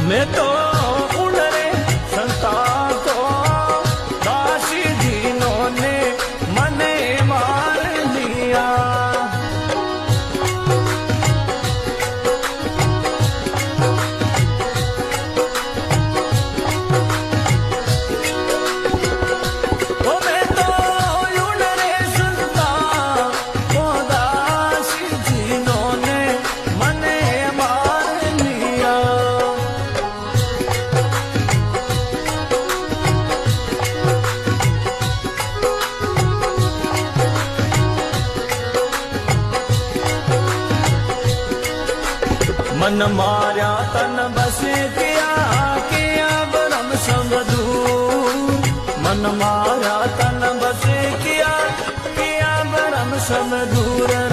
मैं तो उड़ रे संता तो दासी जीनों ने मने मार लिया। ओ मैं तो उड़ रे संता तो दासी जीनों ने मने मार लिया। मन मार्या तन बसे किया ब्रह्म संग दूर। मन मार्या तन बसे किया ब्रह्म संग दूर।